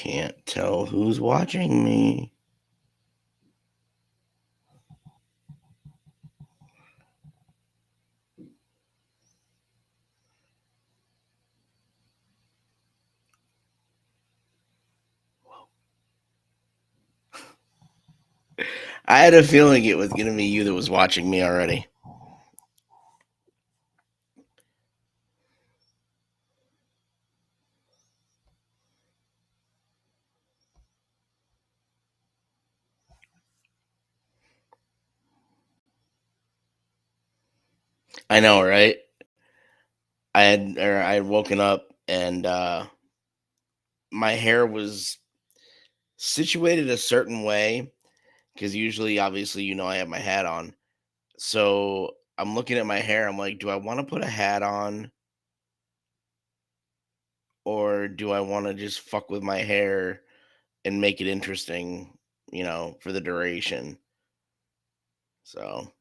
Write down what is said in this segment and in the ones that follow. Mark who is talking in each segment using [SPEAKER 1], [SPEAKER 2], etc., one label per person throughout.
[SPEAKER 1] Can't tell who's watching me. I had a feeling it was going to be you that was watching me already. I know, right? I had woken up and my hair was situated a certain way because usually, obviously, I have my hat on. So I'm looking at my hair. I'm like, do I want to put a hat on or do I want to just fuck with my hair and make it interesting, for the duration? So,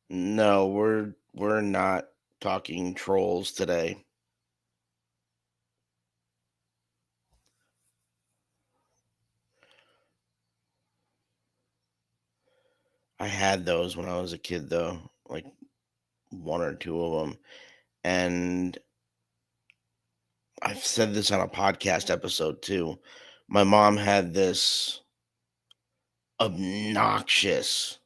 [SPEAKER 1] no, we're not talking trolls today. I had those when I was a kid though, like one or two of them. And I've said this on a podcast episode too. My mom had this obnoxious,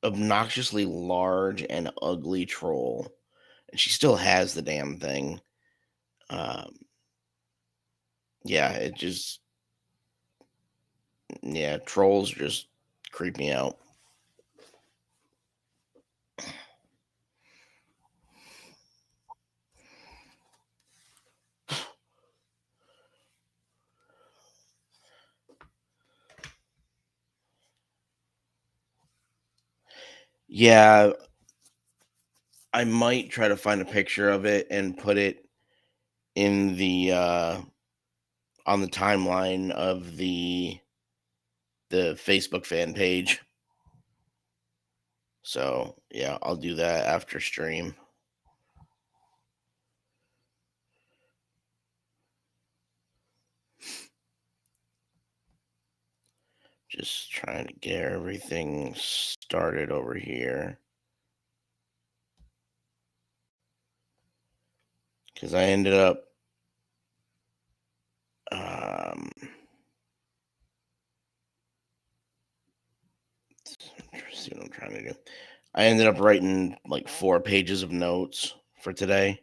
[SPEAKER 1] obnoxiously large and ugly troll, and she still has the damn thing. Um, yeah, yeah, trolls just creep me out. Yeah, I might try to find a picture of it and put it in the on the timeline of the Facebook fan page. So yeah, I'll do that after stream. Just trying to get everything started over here. Because I ended up um see what I'm trying to do. I ended up writing like 4 pages of notes for today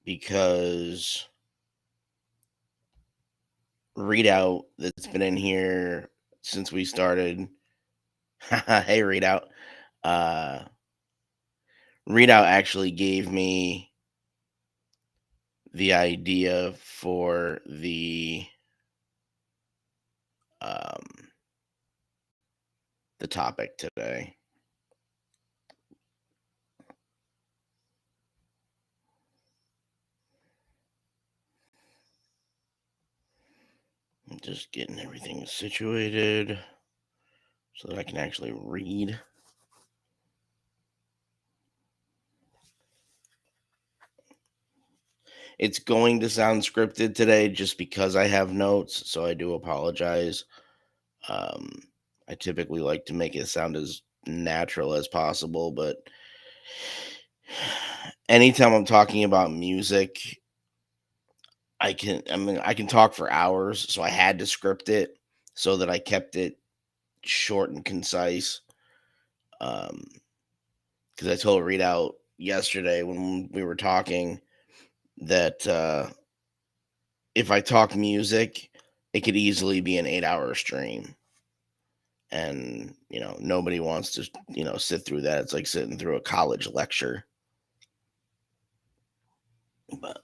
[SPEAKER 1] because readout that's been in here since we started. Hey readout. Uh readout actually gave me the idea for um the topic today. I'm just getting everything situated so that I can actually read. It's going to sound scripted today just because I have notes, so I do apologize. Um, I typically like to make it sound as natural as possible, but anytime I'm talking about music, I can talk for hours, so I had to script it so that I kept it short and concise. Um, because I told Readout yesterday when we were talking that if I talk music, it could easily be an 8-hour stream. and nobody wants to sit through that. It's like sitting through a college lecture. But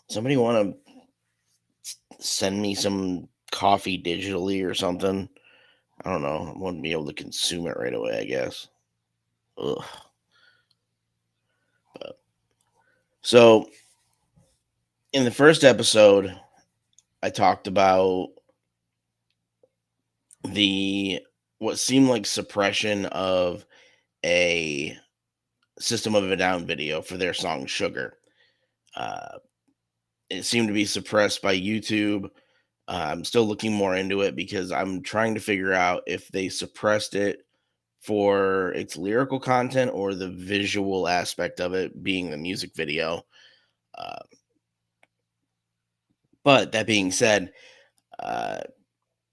[SPEAKER 1] somebody want to send me some coffee digitally or something? I don't know. I wouldn't be able to consume it right away, I guess. Ugh. But, so in the first episode, I talked about the what seemed like suppression of a System of a Down video for their song Sugar. Uh, it seemed to be suppressed by YouTube. I'm still looking more into it because I'm trying to figure out if they suppressed it for its lyrical content or the visual aspect of it being the music video. Uh, but that being said, uh,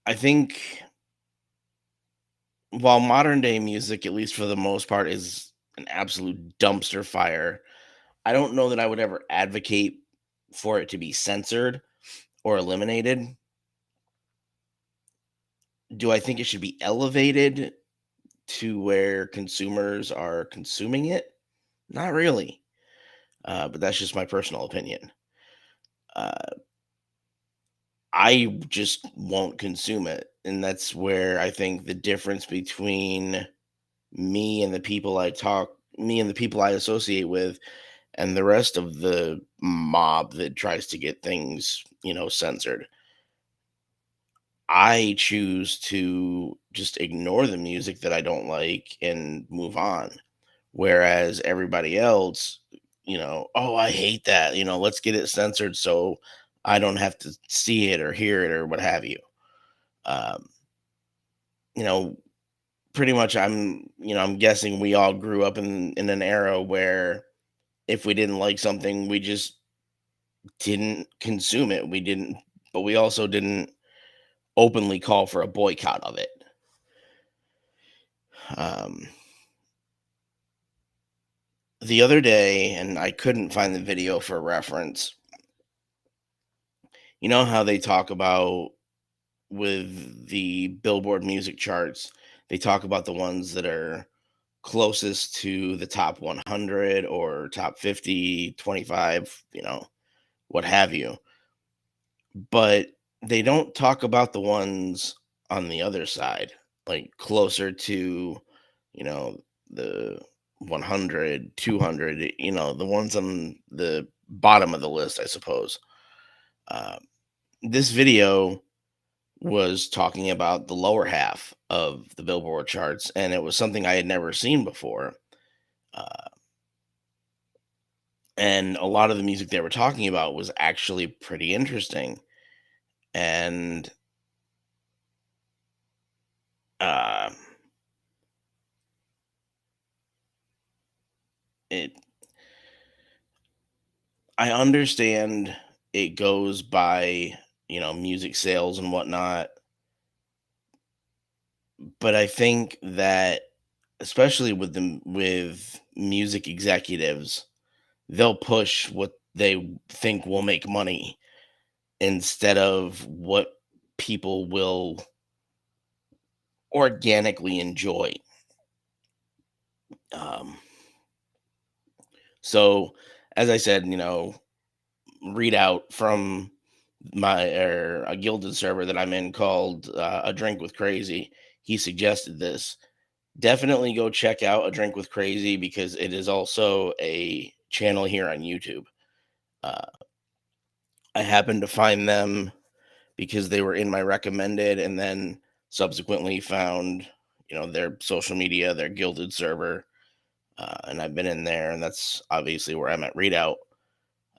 [SPEAKER 1] I think while modern day music, at least for the most part, is an absolute dumpster fire, I don't know that I would ever advocate for it to be censored or eliminated. Do I think it should be elevated to where consumers are consuming it? Not really. But that's just my personal opinion. Uh, I just won't consume it. And that's where I think the difference between me and the people I associate with, and the rest of the mob that tries to get things, censored. I choose to just ignore the music that I don't like and move on. Whereas everybody else, oh, I hate that. Let's get it censored so I don't have to see it or hear it or what have you. Um, you know, Pretty much I'm guessing we all grew up in an era where if we didn't like something, we just didn't consume it. We didn't, but we also didn't openly call for a boycott of it. Um, the other day, and I couldn't find the video for reference. You know how they talk about with the Billboard music charts, they talk about the ones that are closest to the top 100 or top 50, 25, what have you. But they don't talk about the ones on the other side, like closer to, you know, the 100, 200, the ones on the bottom of the list, I suppose. Uh, this video was talking about the lower half of the Billboard charts, and it was something I had never seen before. Uh, and a lot of the music they were talking about was actually pretty interesting. And uh, it, I understand it goes by, music sales and whatnot, but I think that especially with music executives, they'll push what they think will make money instead of what people will organically enjoy. Um, so, as I said, read out from a gilded server that I'm in called A Drink with Crazy. He suggested this. Definitely go check out A Drink with Crazy because it is also a channel here on YouTube. Uh, I happened to find them because they were in my recommended, and then subsequently found their social media, their gilded server, and I've been in there, and that's obviously where I'm at readout.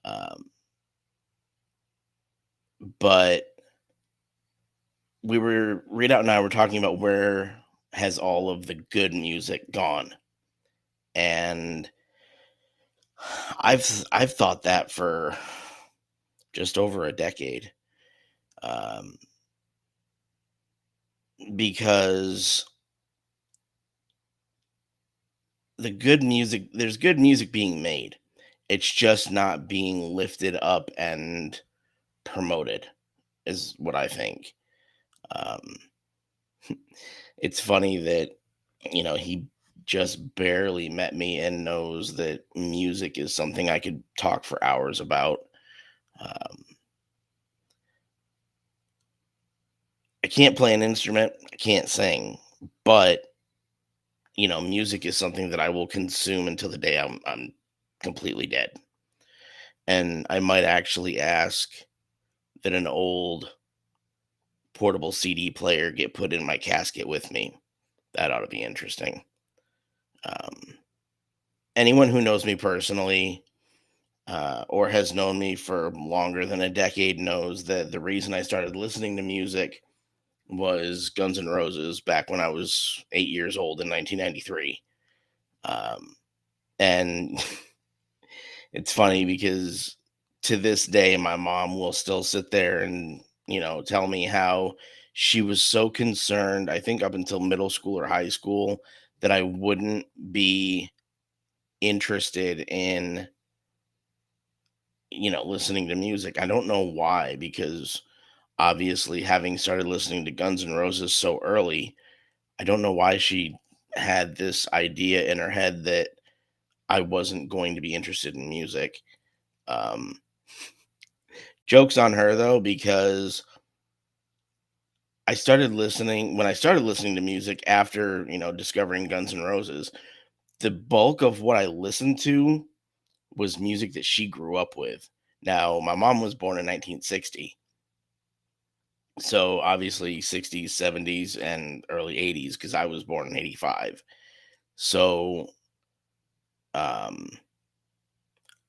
[SPEAKER 1] Um, but readout and I were talking about where has all of the good music gone, and I've thought that for just over a decade, um, because there's good music being made. It's just not being lifted up and promoted, is what I think. Um, it's funny that, he just barely met me and knows that music is something I could talk for hours about. Um, I can't play an instrument, I can't sing, but music is something that I will consume until the day I'm completely dead. And I might actually ask that an old portable CD player get put in my casket with me. That ought to be interesting. Um, Anyone who knows me personally, or has known me for longer than a decade, knows that the reason I started listening to music was Guns N' Roses back when I was 8 years old in 1993. Um, and it's funny because to this day, my mom will still sit there and, tell me how she was so concerned, I think up until middle school or high school, that I wouldn't be interested in, listening to music. I don't know why, because obviously having started listening to Guns N' Roses so early, I don't know why she had this idea in her head that I wasn't going to be interested in music. Um, Joke's on her though, because when I started listening to music after, discovering Guns N' Roses, the bulk of what I listened to was music that she grew up with. Now, my mom was born in 1960. So obviously 60s, 70s, and early 80s, because I was born in 85. So um,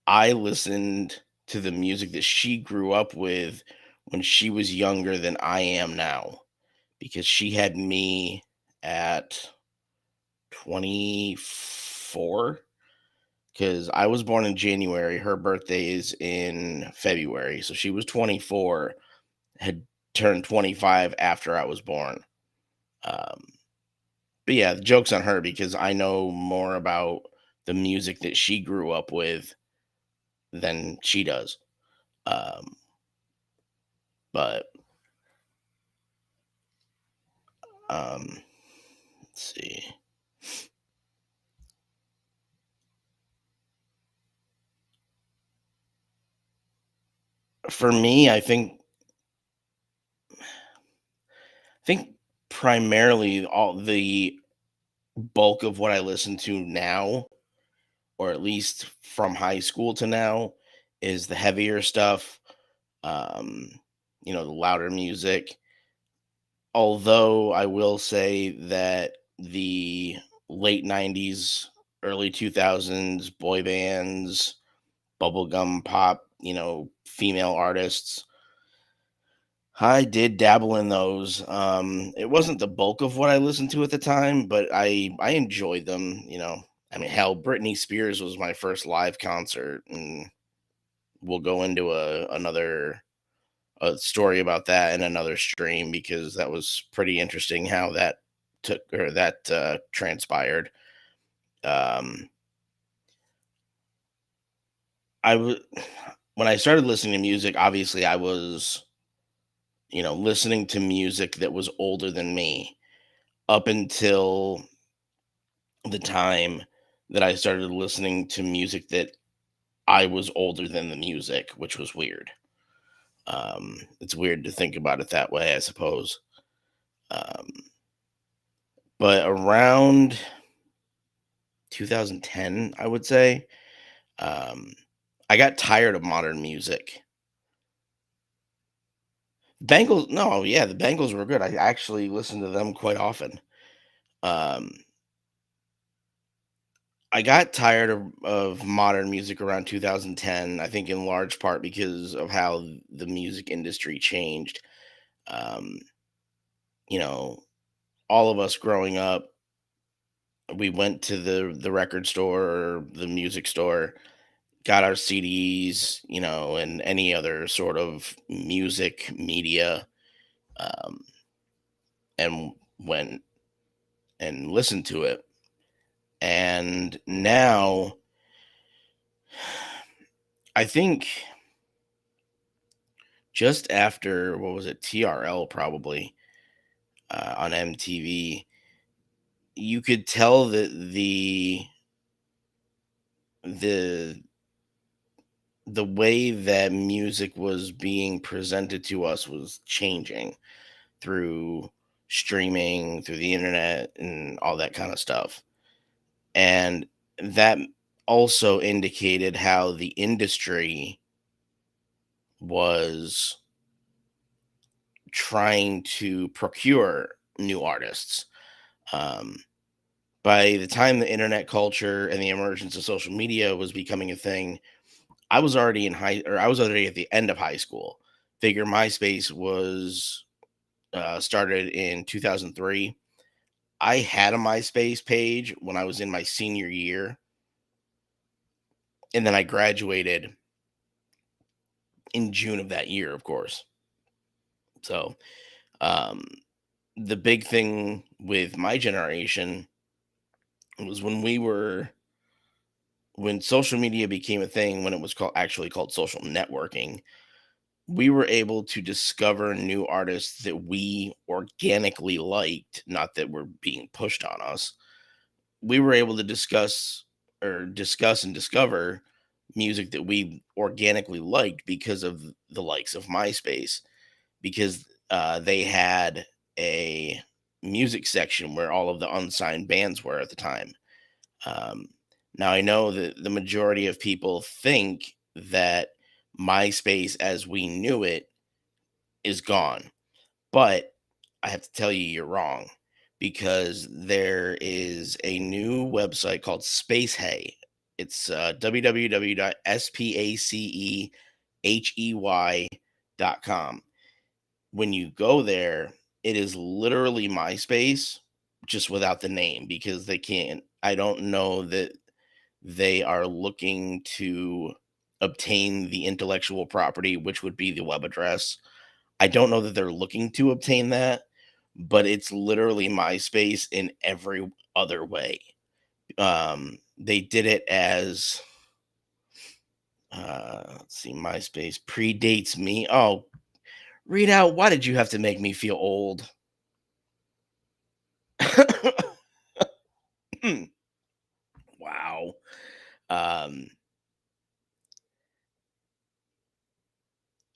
[SPEAKER 1] I listened to the music that she grew up with when she was younger than I am now, because she had me at 24. Because I was born in January. Her birthday is in February. So she was 24, had turned 25 after I was born. Um, but yeah, the joke's on her because I know more about the music that she grew up with than she does. Um, but um, let's see. For me, I think primarily all the bulk of what I listen to now, or at least from high school to now, is the heavier stuff. Um, the louder music. Although I will say that the late 90s, early 2000s boy bands, bubblegum pop, female artists, I did dabble in those. It wasn't the bulk of what I listened to at the time, but I enjoyed them. I mean, hell, Britney Spears was my first live concert, and we'll go into a story about that in another stream, because that was pretty interesting how that transpired. Um, I was When I started listening to music, obviously I was, listening to music that was older than me up until the time that I started listening to music that I was older than the music, which was weird. It's weird to think about it that way, I suppose. Um, but around 2010, I would say, um, I got tired of modern music. Bengals, no, yeah, the Bengals were good. I actually listened to them quite often. Um, I got tired of modern music around 2010, I think in large part because of how the music industry changed. Um, you know, all of us growing up, we went to the record store or the music store, got our CDs, and any other sort of music media, um, and went and listened to it. And now I think just after, what was it, TRL probably, on MTV. You could tell that the the way that music was being presented to us was changing through streaming, through the internet, and all that kind of stuff. And that also indicated how the industry was trying to procure new artists. Um, by the time the internet culture and the emergence of social media was becoming a thing, I was already at the end of high school. Figure MySpace was started in 2003. I had a MySpace page when I was in my senior year, and then I graduated in June of that year, of course. So, um, the big thing with my generation was when social media became a thing, when it was called social networking. We were able to discover new artists that we organically liked, not that were being pushed on us. We were able to discuss and discover music that we organically liked because of the likes of MySpace, because they had a music section where all of the unsigned bands were at the time. Um, Now, I know that the majority of people think that MySpace as we knew it is gone, but I have to tell you, you're wrong, because there is a new website called Space Hey. It's www.spacehey.com. When you go there, it is literally MySpace, just without the name, because they can't. I don't know that they are looking to obtain the intellectual property, which would be the web address. I don't know that they're looking to obtain that, but it's literally MySpace in every other way. They did it as, let's see, MySpace predates me. Oh, read out. Why did you have to make me feel old? Wow. Um,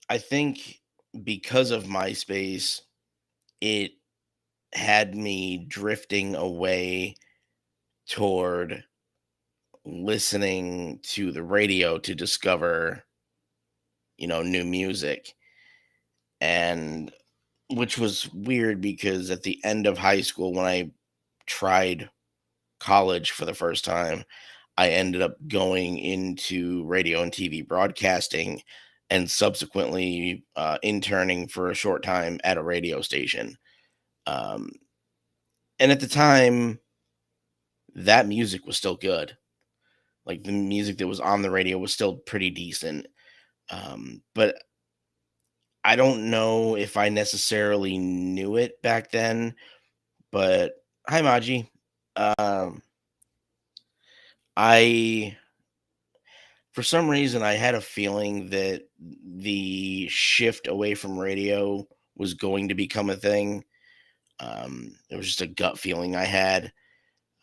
[SPEAKER 1] I think because of MySpace, it had me drifting away toward listening to the radio to discover, new music. And which was weird because at the end of high school, when I tried college for the first time, I ended up going into radio and TV broadcasting and subsequently interning for a short time at a radio station. Um, and at the time, that music was still good. Like the music that was on the radio was still pretty decent. But I don't know if I necessarily knew it back then. But hi, Maji. Um, I For some reason I had a feeling that the shift away from radio was going to become a thing. It was just a gut feeling I had.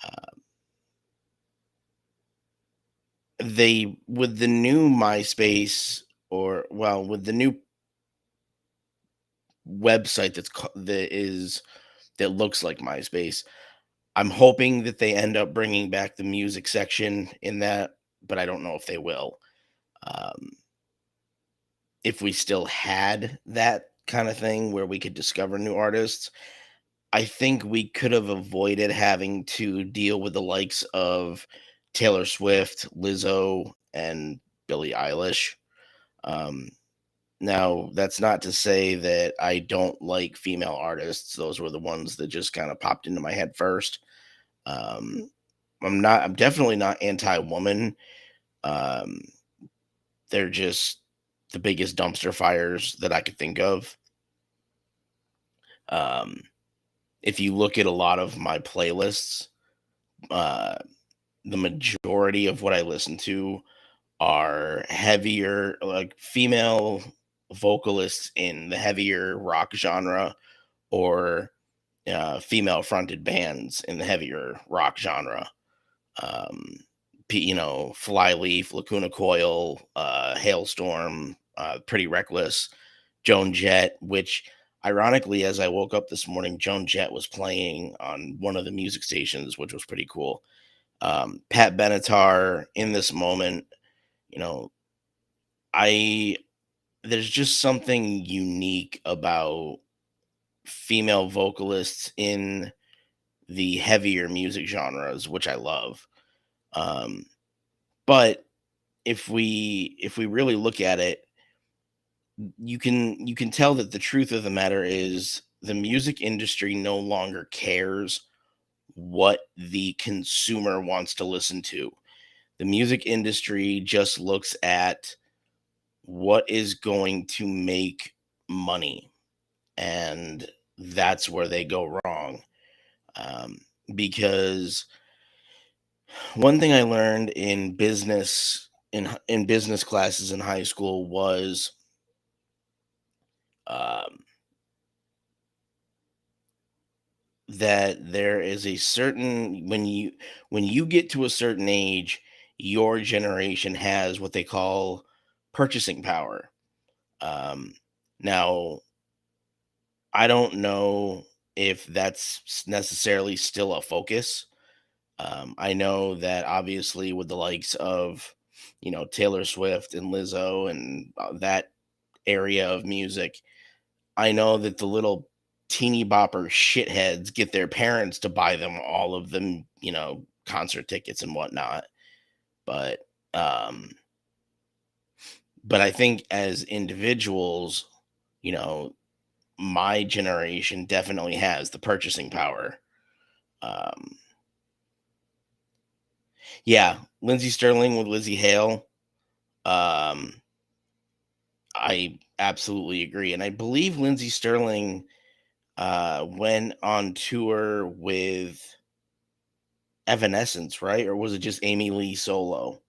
[SPEAKER 1] Uh, they With the new MySpace, or well, with the new website that looks like MySpace, I'm hoping that they end up bringing back the music section in that, but I don't know if they will. Um, if we still had that kind of thing where we could discover new artists, I think we could have avoided having to deal with the likes of Taylor Swift, Lizzo, and Billie Eilish. Um, Now, that's not to say that I don't like female artists. Those were the ones that just kind of popped into my head first. Um, I'm definitely not anti woman. Um, they're just the biggest dumpster fires that I could think of. Um, if you look at a lot of my playlists, uh, the majority of what I listen to are heavier, like vocalists in the heavier rock genre, or female fronted bands in the heavier rock genre. Um, Flyleaf, Lacuna Coil, Hailstorm, Pretty Reckless, Joan Jett, which ironically, as I woke up this morning, Joan Jett was playing on one of the music stations, which was pretty cool. Pat Benatar, In This Moment, you know, I there's just something unique about female vocalists in the heavier music genres, which I love. Um, but if we really look at it, you can tell that the truth of the matter is the music industry no longer cares what the consumer wants to listen to. The music industry just looks at what is going to make money, and that's where they go wrong. Um, because one thing I learned in business classes in high school was, um, that there is a certain when you get to a certain age, your generation has what they call purchasing power. Um, Now, I don't know if that's necessarily still a focus. I know that obviously with the likes of, Taylor Swift and Lizzo and that area of music, I know that the little teeny bopper shitheads get their parents to buy them all of them, concert tickets and whatnot. But, um, but I think as individuals, you know, my generation definitely has the purchasing power. Um, yeah, Lindsey Sterling with Lizzie Hale. Um, I absolutely agree, and I believe Lindsey Sterling went on tour with Evanescence, right? Or was it just Amy Lee solo?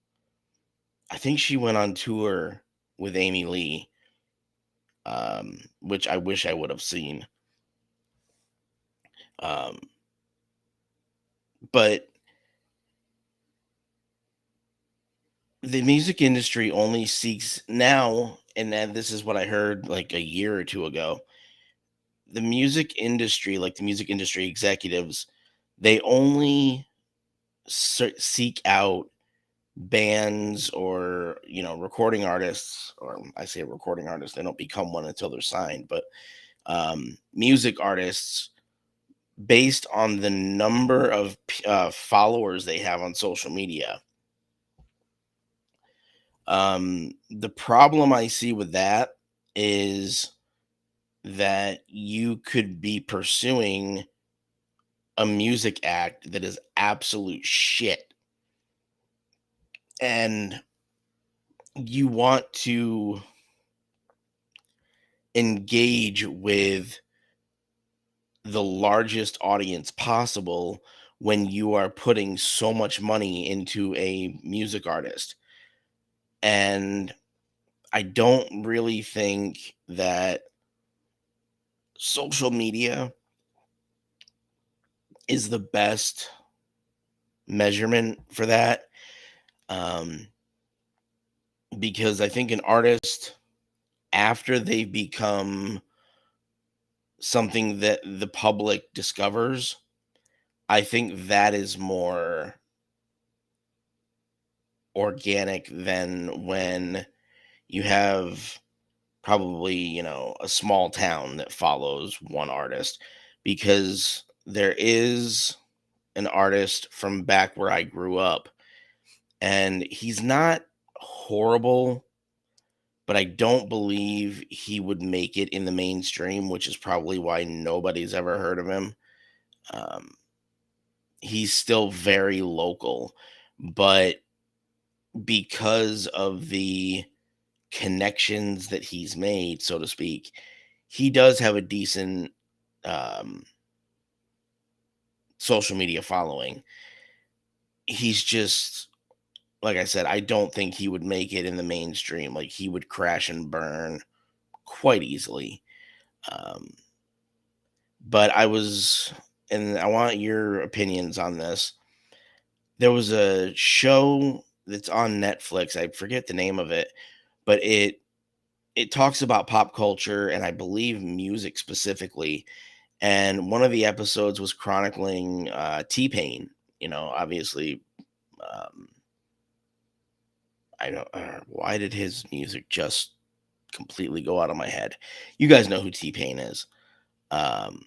[SPEAKER 1] I think she went on tour with Amy Lee, which I wish I would have seen. Um, but the music industry only seeks now, and then this is what I heard like a year or two ago. The music industry, like the music industry executives, they only seek out bands or recording artists, or I say recording artists, they don't become one until they're signed, but music artists based on the number of followers they have on social media. The problem I see with that is that you could be pursuing a music act that is absolute shit, and you want to engage with the largest audience possible when you are putting so much money into a music artist. And I don't really think that social media is the best measurement for that. Um, because I think an artist, after they become something that the public discovers, I think that is more organic than when you have probably, a small town that follows one artist, because there is an artist from back where I grew up, and he's not horrible, but I don't believe he would make it in the mainstream, which is probably why nobody's ever heard of him. Um, he's still very local, but because of the connections that he's made, so to speak, he does have a decent um, social media following. He's just, like I said, I don't think he would make it in the mainstream. Like, he would crash and burn quite easily. Um, but and I want your opinions on this. There was a show that's on Netflix. I forget the name of it, but it talks about pop culture and I believe music specifically. And one of the episodes was chronicling T Pain. Obviously, um, I don't. Why did his music just completely go out of my head? You guys know who T Pain is, um,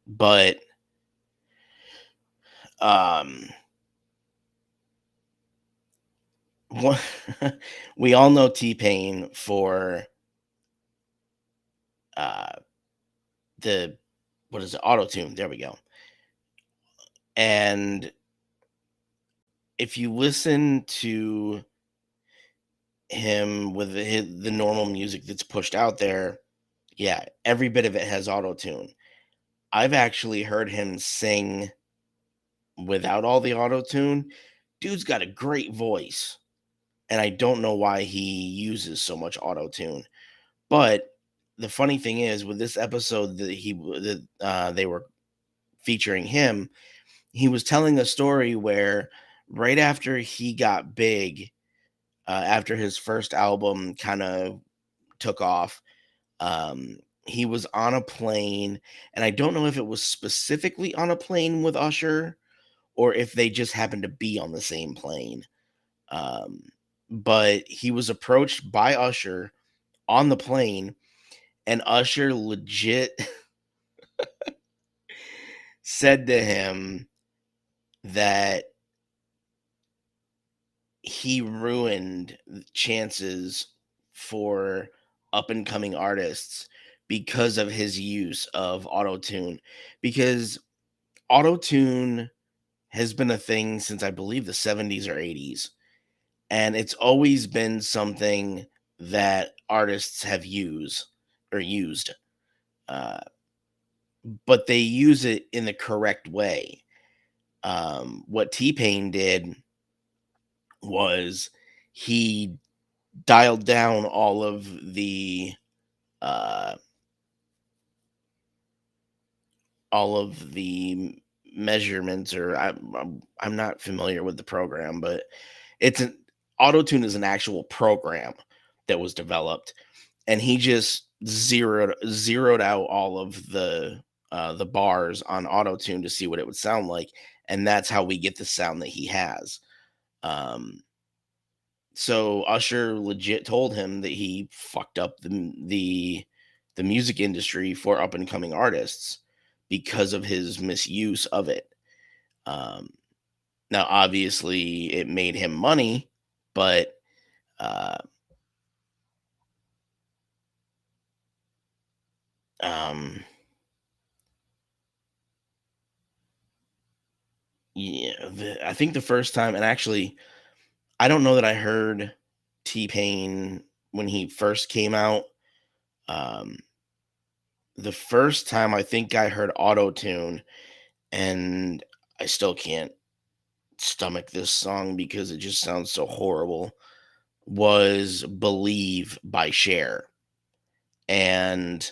[SPEAKER 1] but um, one, we all know T Pain for uh, the what is it? Auto tune. There we go. And if you listen to him with the normal music that's pushed out there, yeah, every bit of it has auto tune. I've actually heard him sing without all the auto tune. Dude's got a great voice, and I don't know why he uses so much auto tune. But the funny thing is, with this episode that they were featuring him, he was telling a story where right after he got big, after his first album kind of took off, he was on a plane, and I don't know if it was specifically on a plane with Usher or if they just happened to be on the same plane. Um, but he was approached by Usher on the plane, and Usher legit said to him that he ruined chances for up and coming artists because of his use of auto tune. Because auto tune has been a thing since I believe the 70s or 80s. And it's always been something that artists have used, uh, but they use it in the correct way. What T Pain did was he dialed down uh, all of the measurements, or I'm not familiar with the program, but it's an AutoTune is an actual program that was developed, and he just zeroed out all of the bars on AutoTune to see what it would sound like, and that's how we get the sound that he has. Um, so Usher legit told him that he fucked up the music industry for up and coming artists because of his misuse of it. Um, Now, obviously, it made him money, but uh, um, yeah, I think the first time, and actually, I don't know that I heard T Pain when he first came out. Um, the first time I think I heard Auto Tune, and I still can't stomach this song because it just sounds so horrible, was Believe by Cher. And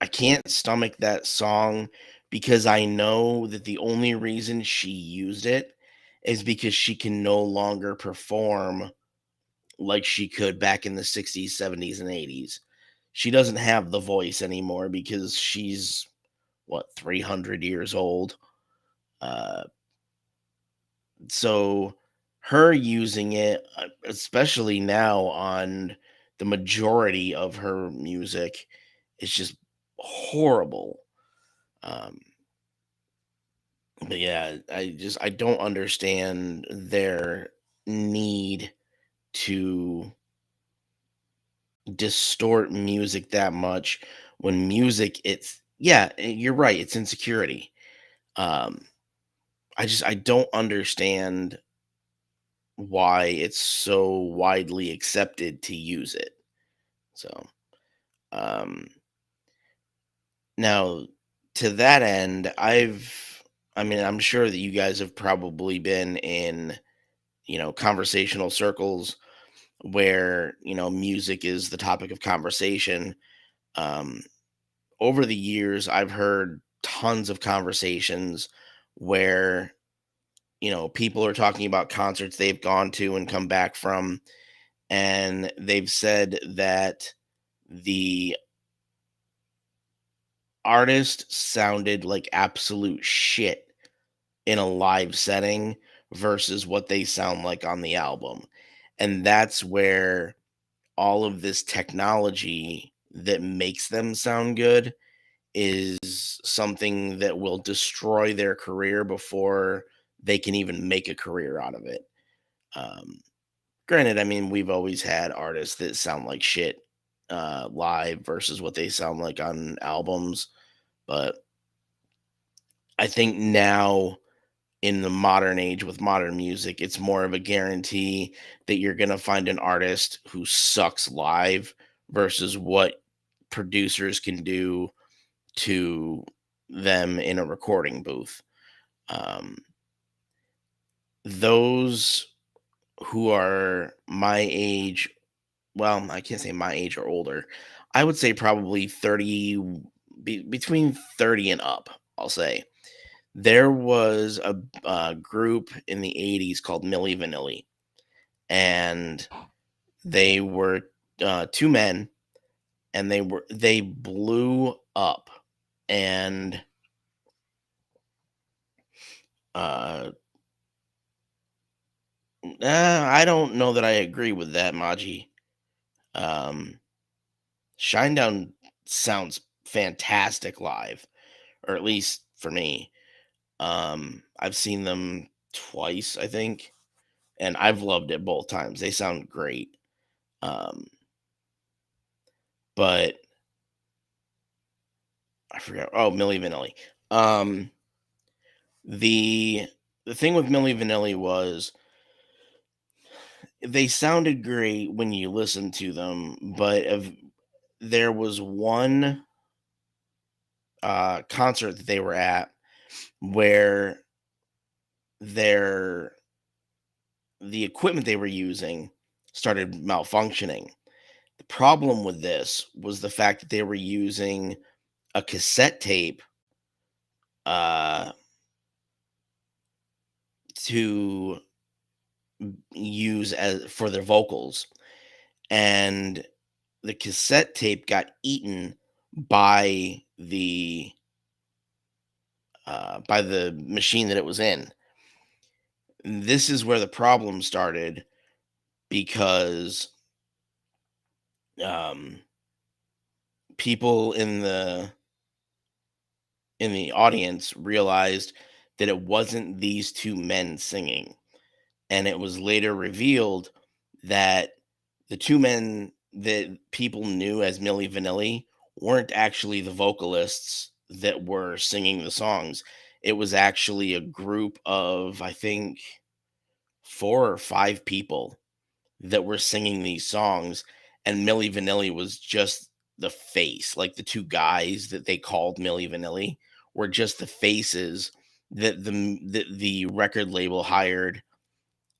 [SPEAKER 1] I can't stomach that song because I know that the only reason she used it is because she can no longer perform like she could back in the 60s, 70s, and 80s. She doesn't have the voice anymore because she's, what, 300 years old. Uh, so her using it, especially now on the majority of her music, is just horrible. Um, but yeah, I don't understand their need to distort music that much when music it's yeah, you're right, it's insecurity. Um I don't understand why it's so widely accepted to use it. So, um now to that end, I mean, I'm sure that you guys have probably been in, conversational circles where music is the topic of conversation. Um, Over the years, I've heard tons of conversations where people are talking about concerts they've gone to and come back from, and they've said that the artist sounded like absolute shit in a live setting versus what they sound like on the album. And that's where all of this technology that makes them sound good is something that will destroy their career before they can even make a career out of it. Um, Granted, I mean, we've always had artists that sound like shit live versus what they sound like on albums, but I think now in the modern age with modern music, it's more of a guarantee that you're going to find an artist who sucks live versus what producers can do to them in a recording booth. Um, those who are my age, well, I can't say my age or older. I would say probably 30, between 30 and up, I'll say. There was a group in the 80s called Milli Vanilli, and they were two men, and they blew up. And uh, I don't know that I agree with that, Maji. Um, Shinedown sounds fantastic live, or at least for me. I've seen them twice, I think, and I've loved it both times. They sound great. Um, but I forgot. Oh, Milli Vanilli. Um, the the thing with Milli Vanilli was they sounded great when you listened to them, but there was one concert that they were at where their the equipment they were using started malfunctioning. The problem with this was the fact that they were using a cassette tape uh, to use as for their vocals, and the cassette tape got eaten by the machine that it was in. This is where the problem started because um, people in the audience realized that it wasn't these two men singing, and it was later revealed that the two men that people knew as Milli Vanilli weren't actually the vocalists that were singing the songs. It was actually a group of, I think, 4 or 5 people that were singing these songs, and Milli Vanilli was just the face. Like the two guys that they called Milli Vanilli were just the faces that the record label hired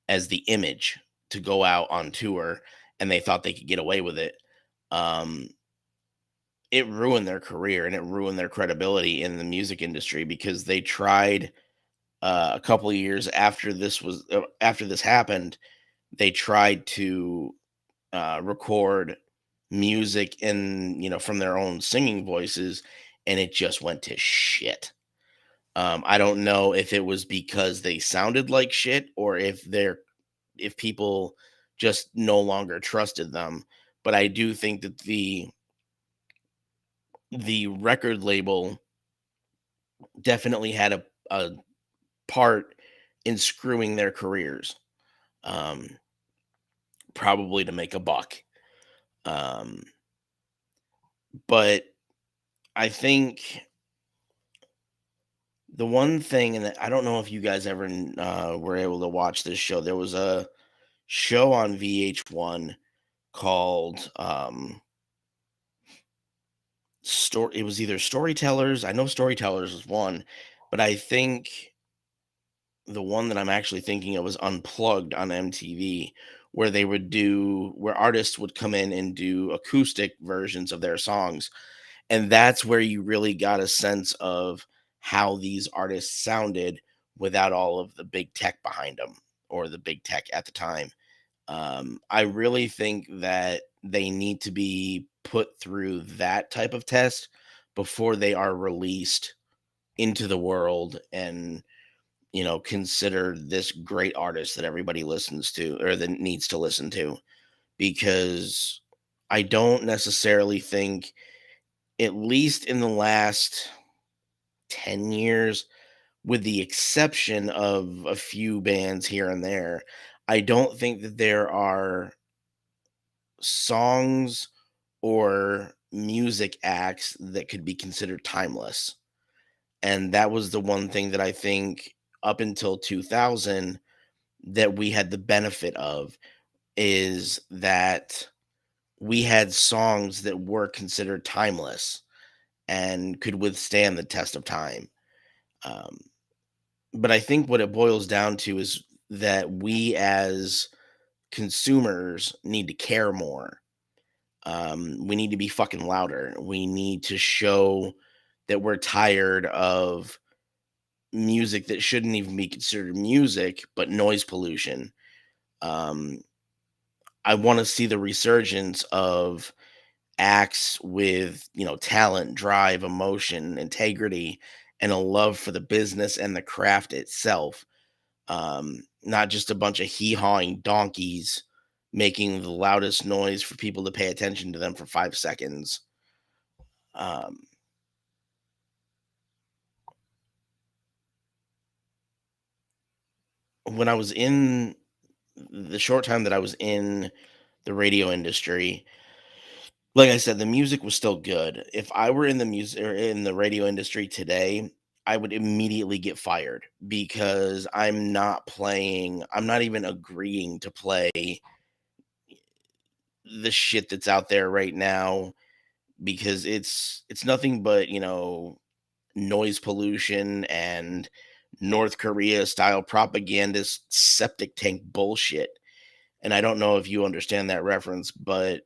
[SPEAKER 1] as the image to go out on tour, and they thought they could get away with it. Um, it ruined their career and it ruined their credibility in the music industry because they tried a couple of years after this happened. They tried to record music in from their own singing voices, and it just went to shit. I don't know if it was because they sounded like shit or if people just no longer trusted them. But I do think that the record label definitely had a part in screwing their careers, um, probably to make a buck. Um, but I think the one thing, and I don't know if you guys ever were able to watch this show. There was a show on VH1 called Story. It was either Storytellers. I know Storytellers was one, but I think the one that I'm actually thinking of was Unplugged on MTV, where artists would come in and do acoustic versions of their songs, and that's where you really got a sense of how these artists sounded without all of the big tech behind them, or the big tech at the time. I really think that they need to be put through that type of test before they are released into the world and, consider this great artist that everybody listens to or that needs to listen to. Because I don't necessarily think, at least in the last 10 years, with the exception of a few bands here and there, I don't think that there are songs or music acts that could be considered timeless. And that was the one thing that I think up until 2000 that we had the benefit of, is that we had songs that were considered timeless and could withstand the test of time. Um, but I think what it boils down to is that we as consumers need to care more. We need to be fucking louder. We need to show that we're tired of music that shouldn't even be considered music, but noise pollution. Um, I want to see the resurgence of acts with, talent, drive, emotion, integrity, and a love for the business and the craft itself. Not just a bunch of hee-hawing donkeys making the loudest noise for people to pay attention to them for 5 seconds. Um, when I was in the short time that I was in the radio industry, like I said, the music was still good. If I were in the music or in the radio industry today, I would immediately get fired because I'm not even agreeing to play the shit that's out there right now, because it's nothing but, noise pollution and North Korea style propagandist septic tank bullshit. And I don't know if you understand that reference, but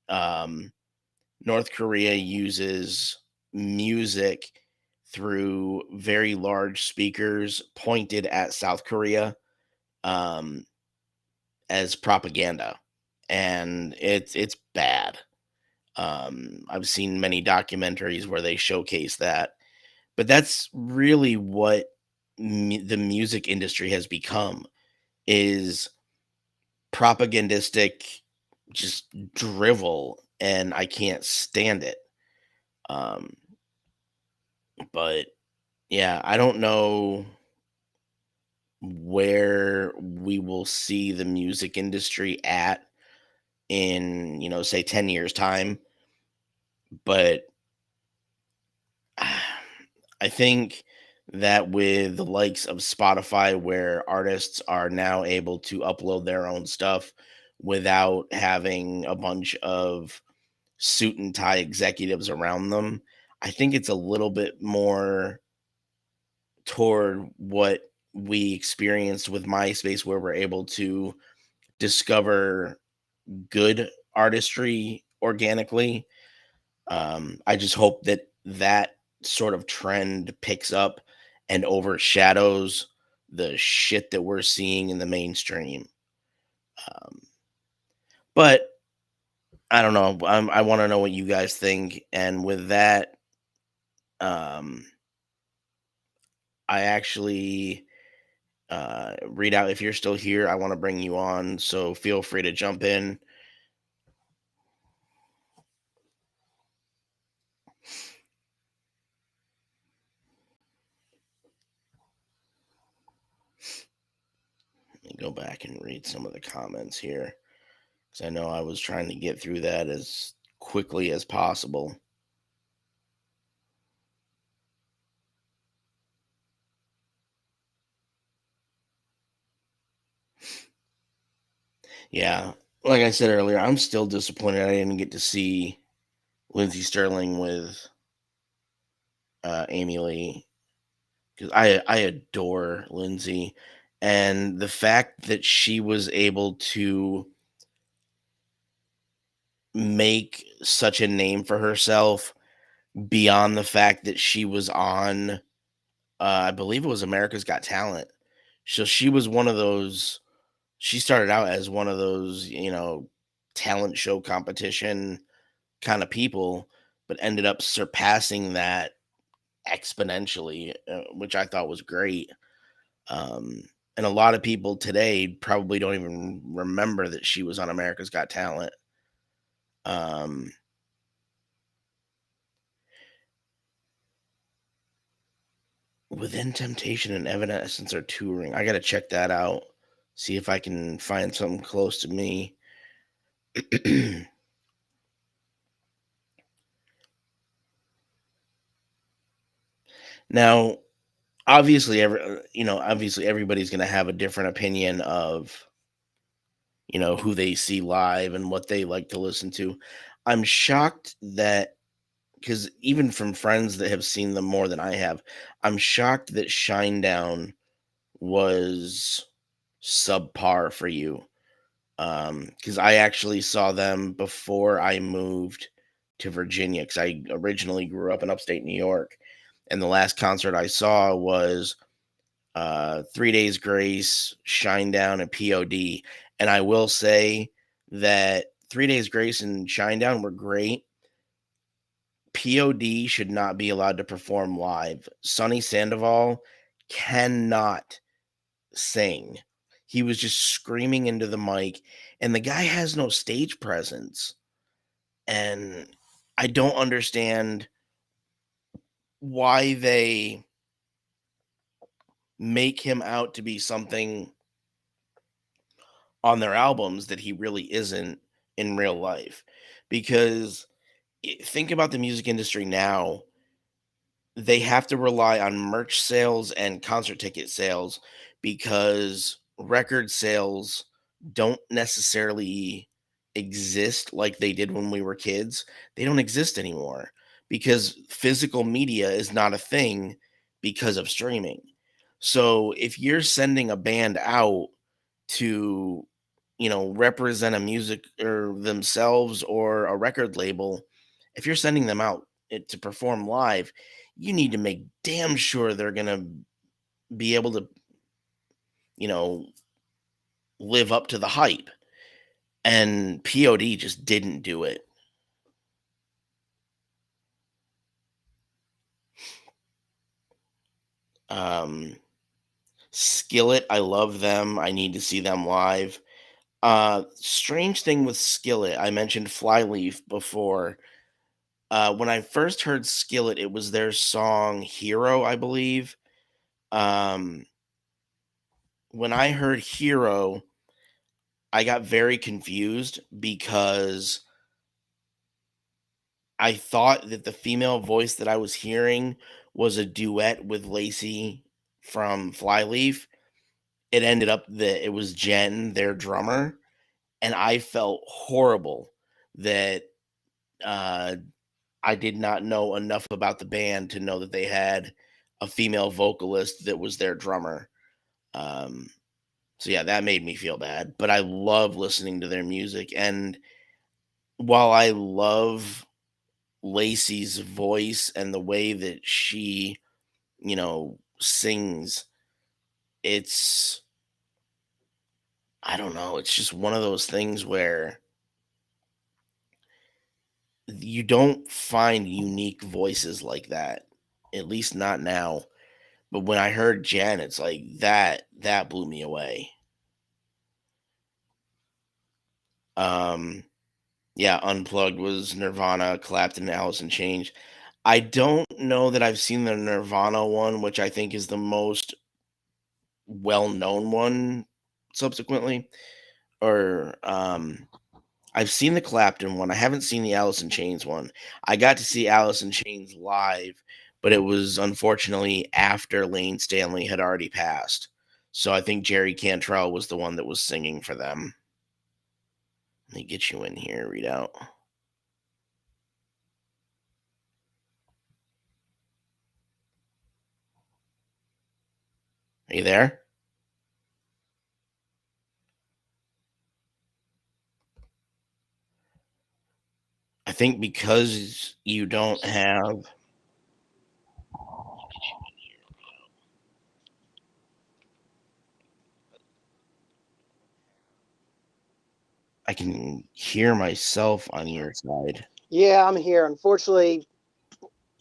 [SPEAKER 1] um North Korea uses music through very large speakers pointed at South Korea, um, as propaganda, and it's bad. I've seen many documentaries where they showcase that, but that's really what the music industry has become, is propagandistic, just drivel, and I can't stand it. Um, but yeah, I don't know where we will see the music industry at in, say 10 years time, but I think that with the likes of Spotify, where artists are now able to upload their own stuff without having a bunch of suit and tie executives around them, I think it's a little bit more toward what we experienced with MySpace, where we're able to discover good artistry organically. I just hope that that sort of trend picks up and overshadows the shit that we're seeing in the mainstream. Um, but I don't know. I want to know what you guys think. And with that, um, I actually read out, if you're still here, I want to bring you on. So feel free to jump in. Let me go back and read some of the comments here, because I know I was trying to get through that as quickly as possible. Yeah, like I said earlier, I'm still disappointed I didn't get to see Lindsey Sterling with Amy Lee, because I adore Lindsay, and the fact that she was able to make such a name for herself beyond the fact that she was on, I believe it was America's Got Talent. So she was one of those. She started out as one of those, talent show competition kind of people, but ended up surpassing that exponentially, which I thought was great. Um, and a lot of people today probably don't even remember that she was on America's Got Talent. Um, Within Temptation and Evanescence are touring. I gotta check that out. See if I can find something close to me. Now, obviously, obviously everybody's gonna have a different opinion of who they see live and what they like to listen to. I'm shocked that because even from friends that have seen them more than I have, I'm shocked that Shinedown was subpar for you. Because I actually saw them before I moved to Virginia, because I originally grew up in upstate New York, and the last concert I saw was 3 Days Grace, Shinedown, and P.O.D. And I will say that 3 Days Grace and Shinedown were great. P.O.D. should not be allowed to perform live. Sonny Sandoval cannot sing. He was just screaming into the mic, and the guy has no stage presence. And I don't understand why they make him out to be something on their albums that he really isn't in real life. Because think about the music industry now, they have to rely on merch sales and concert ticket sales because record sales don't necessarily exist like they did when we were kids. They don't exist anymore because physical media is not a thing because of streaming. So if you're sending a band out to, represent a music or themselves or a record label, if you're sending them out to perform live, you need to make damn sure they're gonna be able to, you know, live up to the hype. And POD just didn't do it. Um, Skillet, I love them. I need to see them live. Strange thing with Skillet, I mentioned Flyleaf before. When I first heard Skillet, it was their song Hero, I believe. Um, when I heard Hero, I got very confused because I thought that the female voice that I was hearing was a duet with Lacey from Flyleaf. It ended up that it was Jen, their drummer, and I felt horrible that uh, I did not know enough about the band to know that they had a female vocalist that was their drummer. Um, so yeah, that made me feel bad. But I love listening to their music, and while I love Lacey's voice and the way that she, sings, it's I don't know, it's just one of those things where you don't find unique voices like that, at least not now. But when I heard Jen, it's like that blew me away. Um, yeah, Unplugged was Nirvana, Clapton, Alice in Chains. I don't know that I've seen the Nirvana one, which I think is the most well-known one subsequently. Or I've seen the Clapton one. I haven't seen the Alice in Chains one. I got to see Alice in Chains live, but it was unfortunately after Lane Stanley had already passed. So I think Jerry Cantrell was the one that was singing for them. Let me get you in here, read out. Are you there? I think because you don't have I can hear myself on your side.
[SPEAKER 2] Yeah, I'm here. Unfortunately,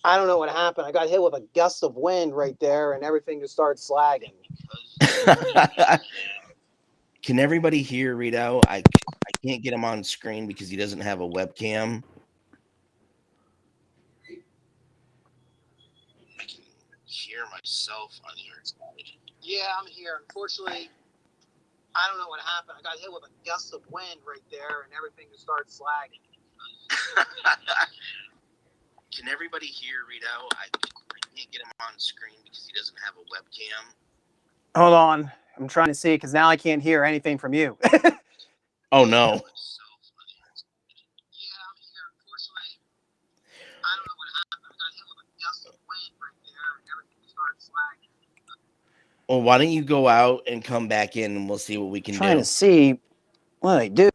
[SPEAKER 2] I don't know what happened. I got hit with a gust of wind right there, and everything just started slagging.
[SPEAKER 1] Can everybody hear Rito? I can't get him on screen because he doesn't have a webcam. I can hear myself on your side.
[SPEAKER 2] Yeah, I'm here. Unfortunately, I don't know what happened. I got hit with a gust of wind right there, and everything just started slagging.
[SPEAKER 1] Can everybody hear Rito? I can't get him on screen because he doesn't have a webcam.
[SPEAKER 2] Hold on. I'm trying to see because now I can't hear anything from you.
[SPEAKER 1] Oh no.
[SPEAKER 2] Yeah, I'm here. Unfortunately, I don't know what happened. I got hit with a gust of wind right there, and everything just started slagging.
[SPEAKER 1] Well, why don't you go out and come back in and we'll see what we can
[SPEAKER 2] Trying to
[SPEAKER 1] do.
[SPEAKER 2] see what I do.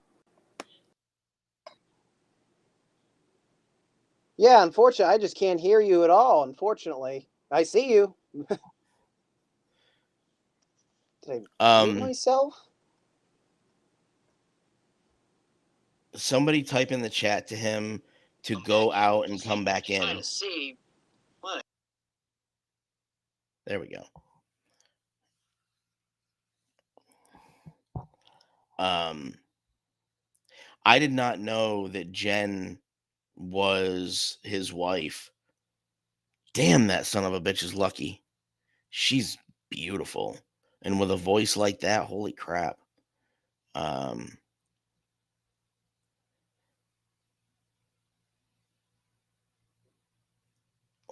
[SPEAKER 2] Yeah, unfortunately, I just can't hear you at all. Unfortunately, I see you. Did I mute
[SPEAKER 1] Um
[SPEAKER 2] myself?
[SPEAKER 1] Somebody type in the chat to him to go out and come back
[SPEAKER 2] Trying
[SPEAKER 1] in.
[SPEAKER 2] to see what.
[SPEAKER 1] There we go. Um I did not know that Jen was his wife. Damn, that son of a bitch is lucky. She's beautiful. And with a voice like that, holy crap. Um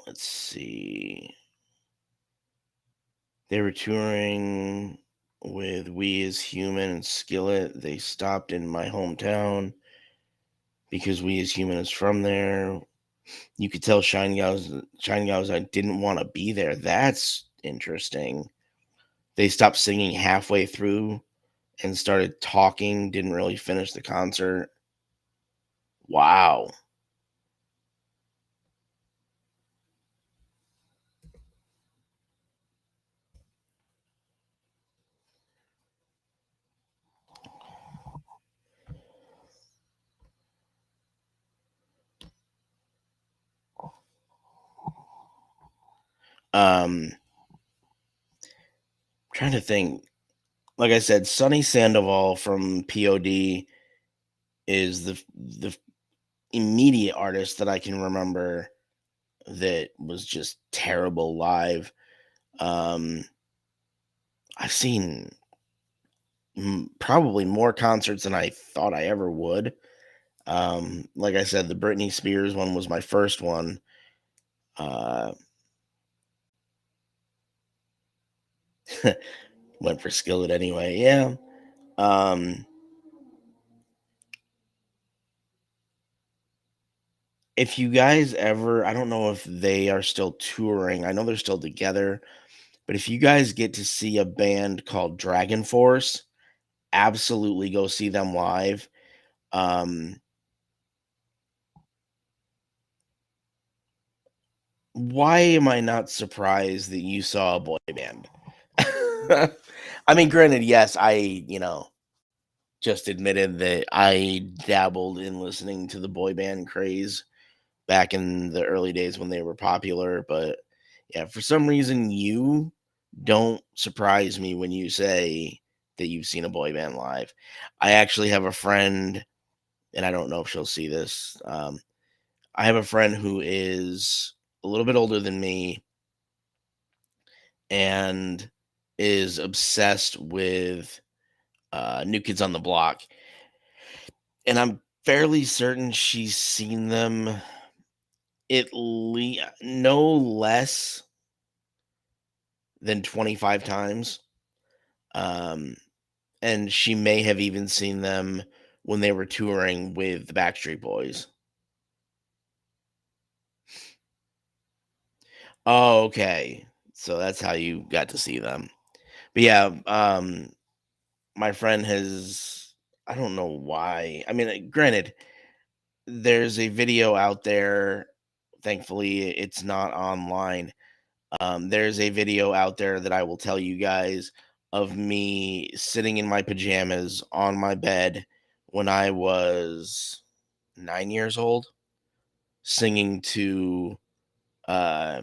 [SPEAKER 1] let's see. They were touring with We As Human and Skillet. They stopped in my hometown because We As Human is from there. You could tell Shine Gauze I didn't want to be there. That's interesting. They stopped singing halfway through and started talking, didn't really finish the concert. Wow. Trying to think. Like I said, Sonny Sandoval from P.O.D. is the immediate artist that I can remember that was just terrible live. Um, I've seen probably more concerts than I thought I ever would. Like I said, the Britney Spears one was my first one. Uh, Went for Skillet anyway. Yeah. Um, if you guys ever, I don't know if they are still touring. I know they're still together, but if you guys get to see a band called Dragon Force, absolutely go see them live. Um, why am I not surprised that you saw a boy band? I mean, granted, yes, just admitted that I dabbled in listening to the boy band craze back in the early days when they were popular, but yeah, for some reason you don't surprise me when you say that you've seen a boy band live. I actually have a friend, and I don't know if she'll see this. I have a friend who is a little bit older than me and is obsessed with New Kids on the Block, and I'm fairly certain she's seen them no less than 25 times. Um, and she may have even seen them when they were touring with the Backstreet Boys. Oh, okay. So that's how you got to see them. But yeah, my friend has, I don't know why. I mean, granted, there's a video out there. Thankfully, it's not online. There's a video out there that I will tell you guys of me sitting in my pajamas on my bed when I was 9 years old, singing to uh,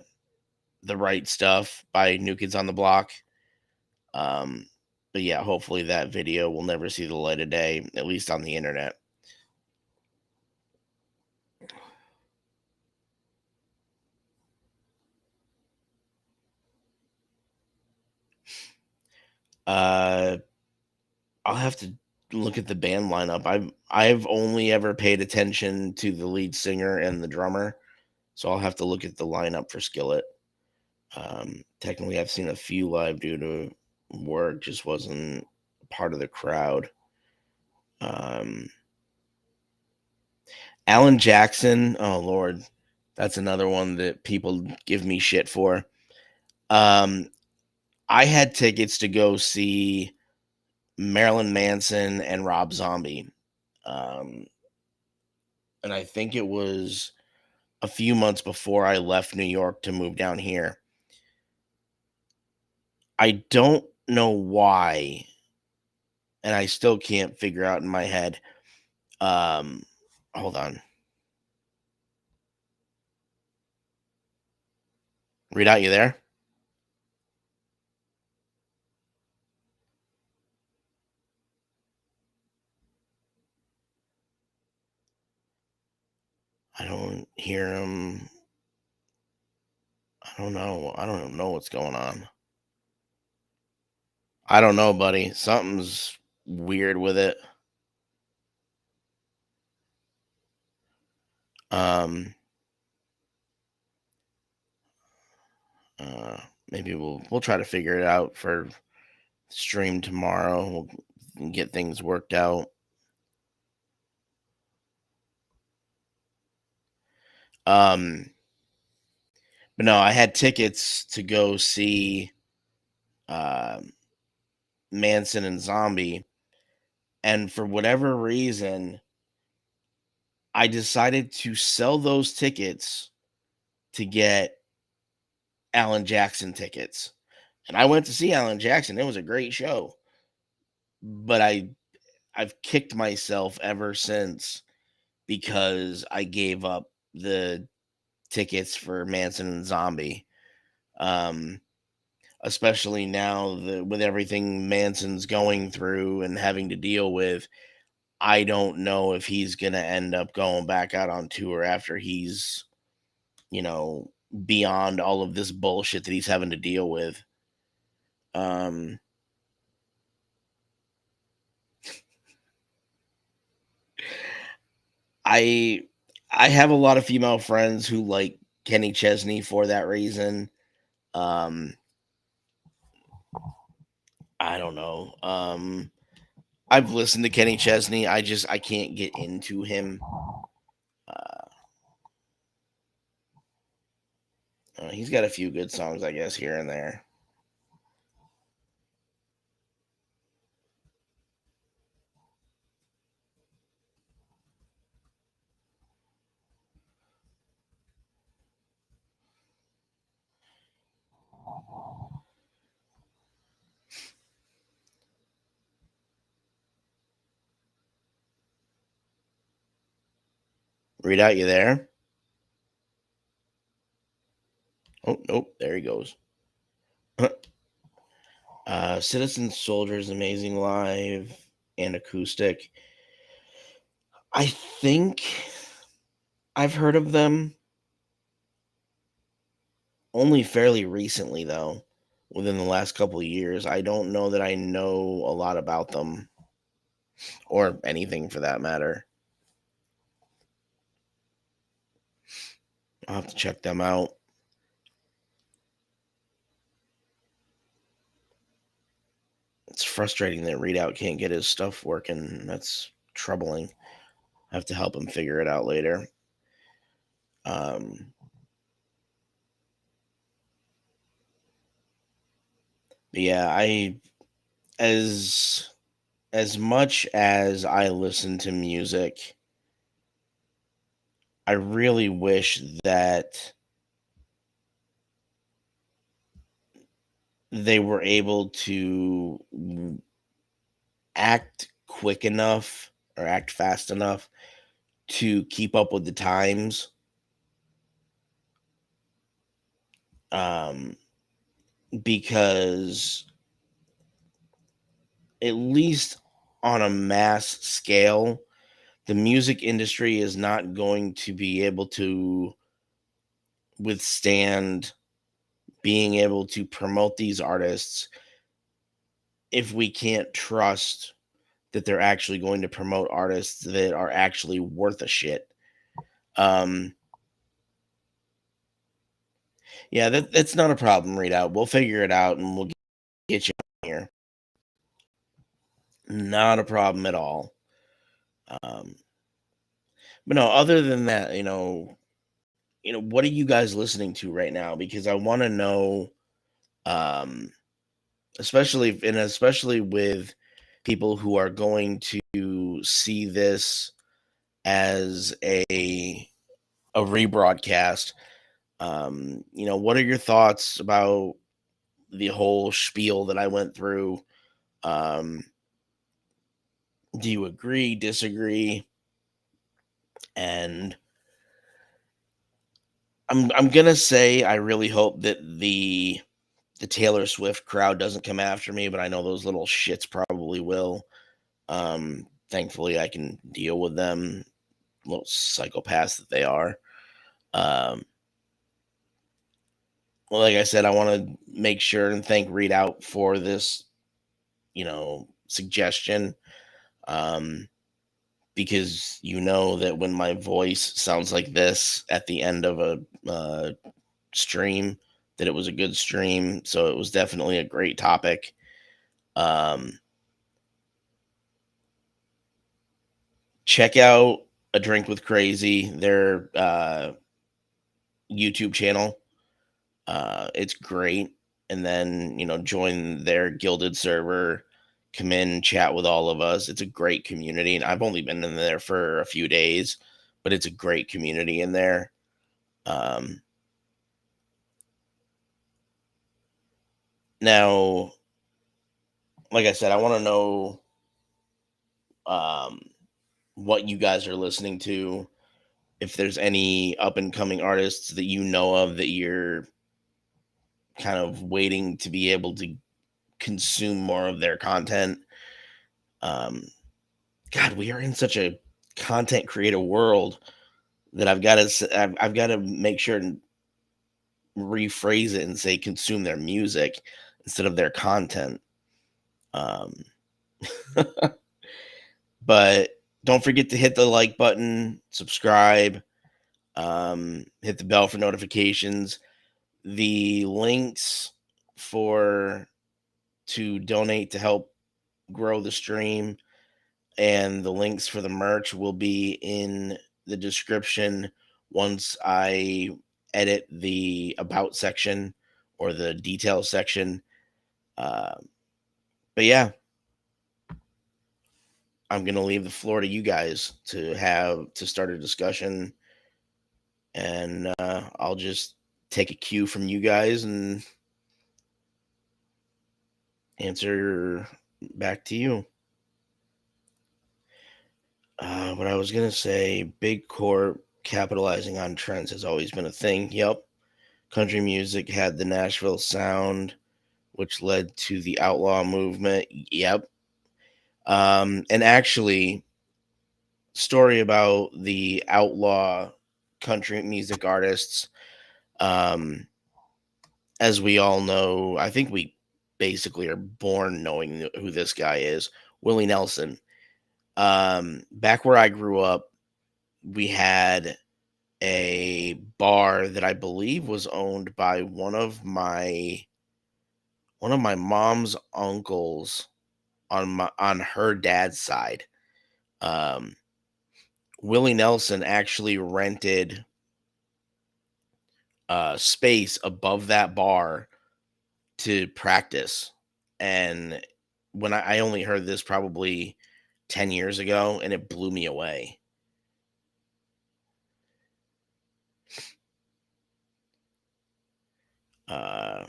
[SPEAKER 1] "The Right Stuff" by New Kids on the Block. Um, but yeah, hopefully that video will never see the light of day, at least on the internet. Uh, I'll have to look at the band lineup. I've only ever paid attention to the lead singer and the drummer, so I'll have to look at the lineup for Skillet. Technically, I've seen a few live due to work, just wasn't part of the crowd. Um, Alan Jackson, oh Lord, that's another one that people give me shit for. Um, I had tickets to go see Marilyn Manson and Rob Zombie. Um, and I think it was a few months before I left New York to move down here. I don't know why, and I still can't figure out in my head. Um, Hold on. Read out, you there? I don't hear him. I don't know. I don't know what's going on. I don't know, buddy. Something's weird with it. Um, uh, Maybe we'll try to figure it out for stream tomorrow. We'll get things worked out. Um, but no, I had tickets to go see uh, Manson and Zombie, and for whatever reason, I decided to sell those tickets to get Alan Jackson tickets. And I went to see Alan Jackson. It was a great show. But I've kicked myself ever since because I gave up the tickets for Manson and Zombie. Um, Especially now with everything Manson's going through and having to deal with, I don't know if he's gonna end up going back out on tour after he's, you know, beyond all of this bullshit that he's having to deal with. Um, I I have a lot of female friends who like Kenny Chesney for that reason. Um, I don't know. I've listened to Kenny Chesney. I can't get into him. Uh, he's got a few good songs, I guess, here and there. Read out, you there? Oh nope, there he goes. Citizen Soldiers, amazing live and acoustic. I think I've heard of them only fairly recently, though, within the last couple of years. I don't know that I know a lot about them or anything for that matter. I'll have to check them out. It's frustrating that Readout can't get his stuff working. That's troubling. I have to help him figure it out later. Um, but yeah, I as as much as I listen to music, I really wish that they were able to act quick enough or act fast enough to keep up with the times. Um, because at least on a mass scale, the music industry is not going to be able to withstand being able to promote these artists if we can't trust that they're actually going to promote artists that are actually worth a shit. Um, yeah, that's not a problem, read out. We'll figure it out and we'll get you on here. Not a problem at all. Um, but no, other than that, what are you guys listening to right now? Because I want to know, um, especially with people who are going to see this as a rebroadcast. What are your thoughts about the whole spiel that I went through? Um, do you agree, disagree? And I'm gonna say I really hope that the Taylor Swift crowd doesn't come after me, but I know those little shits probably will. Thankfully, I can deal with them, little psychopaths that they are. Um, well, like I said, I want to make sure and thank Read Out for this, suggestion. Um, because you know that when my voice sounds like this at the end of a stream, that it was a good stream. So it was definitely a great topic. Um, check out A Drink with Crazy, their YouTube channel. It's great. And then, join their gilded server, come in, chat with all of us. It's a great community. And I've only been in there for a few days, but it's a great community in there. Um, now, like I said, I want to know um, what you guys are listening to. If there's any up and coming artists that you know of that you're kind of waiting to be able to consume more of their content. Um, God, we are in such a content creator world that I've got to make sure and rephrase it and say consume their music instead of their content. Um, but don't forget to hit the like button, subscribe, hit the bell for notifications. The links for to donate to help grow the stream and the links for the merch will be in the description once I edit the about section or the details section. Uh, but yeah, I'm gonna leave the floor to you guys to start a discussion, and I'll just take a cue from you guys and answer back to you. What I was gonna say, big corp capitalizing on trends has always been a thing. Yep, country music had the Nashville sound, which led to the outlaw movement. Yep. And actually, story about the outlaw country music artists. Um, as we all know, I think we basically are born knowing who this guy is, Willie Nelson. Back where I grew up, we had a bar that I believe was owned by one of my mom's uncles on her dad's side. Um, Willie Nelson actually rented space above that bar to practice, and when I only heard this probably 10 years ago, and it blew me away. Uh,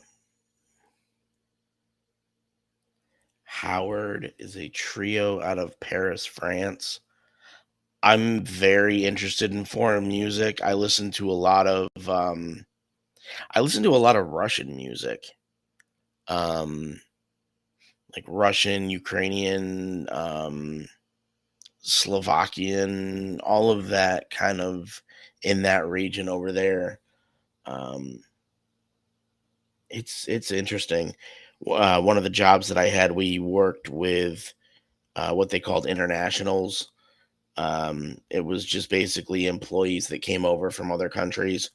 [SPEAKER 1] Howard is a trio out of Paris, France. I'm very interested in foreign music. I listen to a lot of Russian music. Um, like Russian, Ukrainian, Slovakian, all of that kind of in that region over there. Um, it's interesting. One of the jobs that I had, we worked with what they called internationals. It was just basically employees that came over from other countries,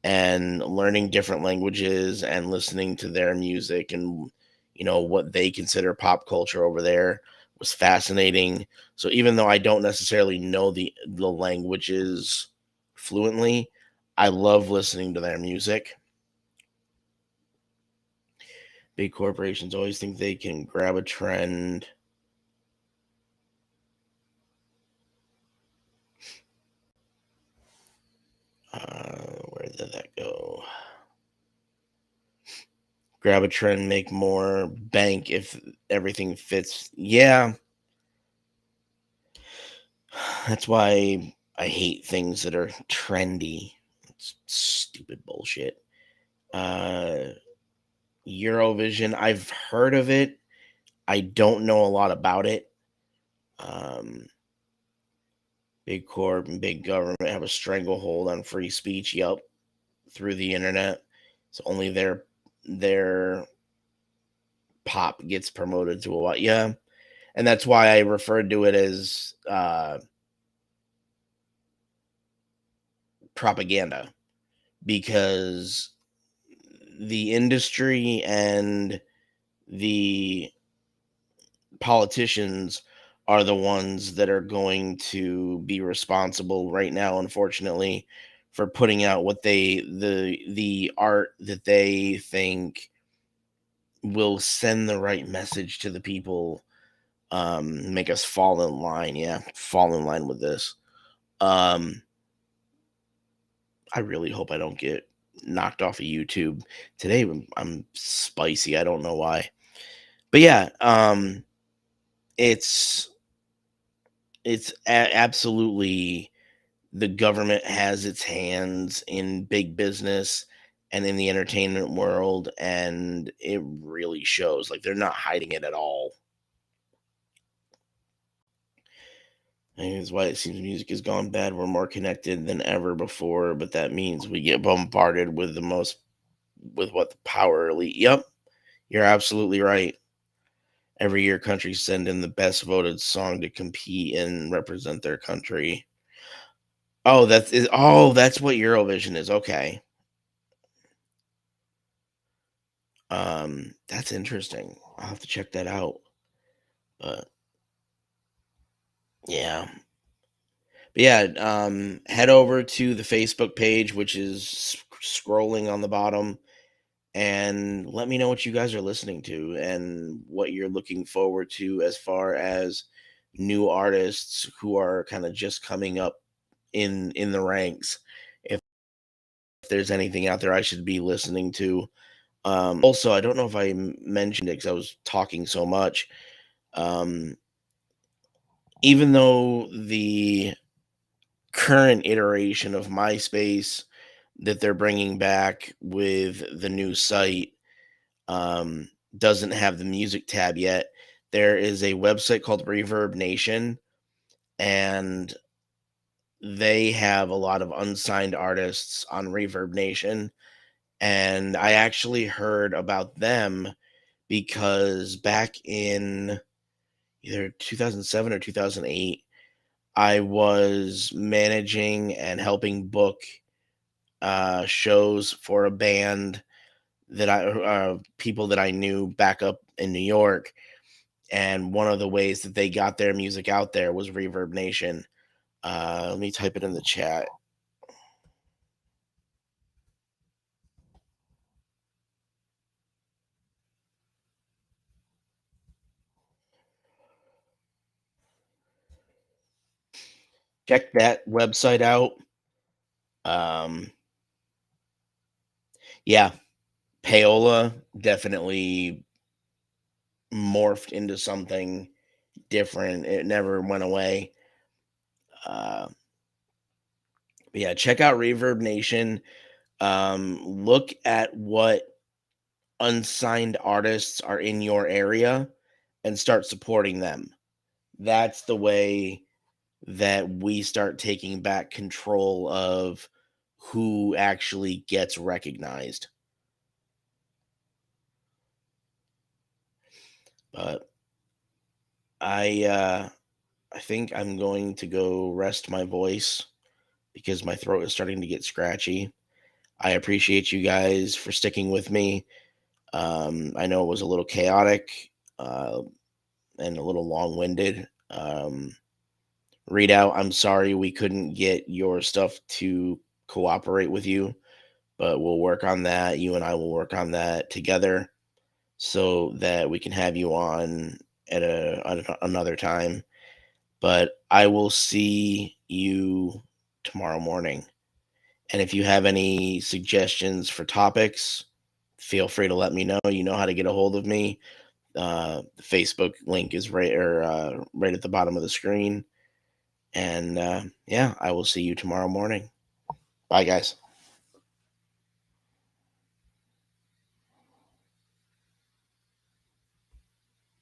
[SPEAKER 1] and learning different languages and listening to their music and what they consider pop culture over there was fascinating. So even though I don't necessarily know the languages fluently, I love listening to their music. Big corporations always think they can grab a trend. Where did that go? Grab a trend, make more bank if everything fits. Yeah, that's why I hate things that are trendy. It's stupid bullshit. Uh, Eurovision, I've heard of it. I don't know a lot about it. Um, Big corp and big government have a stranglehold on free speech. Yup, through the internet. So only their pop gets promoted to a lot. Yeah, and that's why I referred to it as propaganda, because the industry and the politicians are the ones that are going to be responsible right now, unfortunately, for putting out what the art that they think will send the right message to the people, make us fall in line. Yeah, fall in line with this. um I really hope I don't get knocked off of YouTube today. I'm spicy, I don't know why. But yeah, it's absolutely, the government has its hands in big business and in the entertainment world, and it really shows. Like, they're not hiding it at all. I think that's why it seems music has gone bad. We're more connected than ever before, but that means we get bombarded with what the power elite. Yep, you're absolutely right. Every year, countries send in the best voted song to compete and represent their country. That's what Eurovision is. Okay. That's interesting. I'll have to check that out. But yeah. But yeah, head over to the Facebook page, which is scrolling on the bottom, and let me know what you guys are listening to and what you're looking forward to as far as new artists who are kind of just coming up in the ranks. If there's anything out there I should be listening to. Also, I don't know if I mentioned it because I was talking so much. Um, Even though the current iteration of MySpace that they're bringing back with the new site um, doesn't have the music tab yet, there is a website called Reverb Nation, and they have a lot of unsigned artists on Reverb Nation. And I actually heard about them because back in either 2007 or 2008, I was managing and helping book shows for a band that people that I knew back up in New York. And one of the ways that they got their music out there was Reverb Nation. Let me type it in the chat. Check that website out. Um, yeah, Payola definitely morphed into something different. It never went away. Uh, but yeah, check out Reverb Nation. Look at what unsigned artists are in your area and start supporting them. That's the way that we start taking back control of who actually gets recognized. But I think I'm going to go rest my voice because my throat is starting to get scratchy. I appreciate you guys for sticking with me. I know it was a little chaotic uh, and a little long winded. Readout, I'm sorry we couldn't get your stuff to cooperate with you, but we'll work on that. You and I will work on that together so that we can have you on at another time. But I will see you tomorrow morning. And if you have any suggestions for topics, feel free to let me know. You know how to get a hold of me. The Facebook link is right at the bottom of the screen. And yeah, I will see you tomorrow morning. Bye, guys.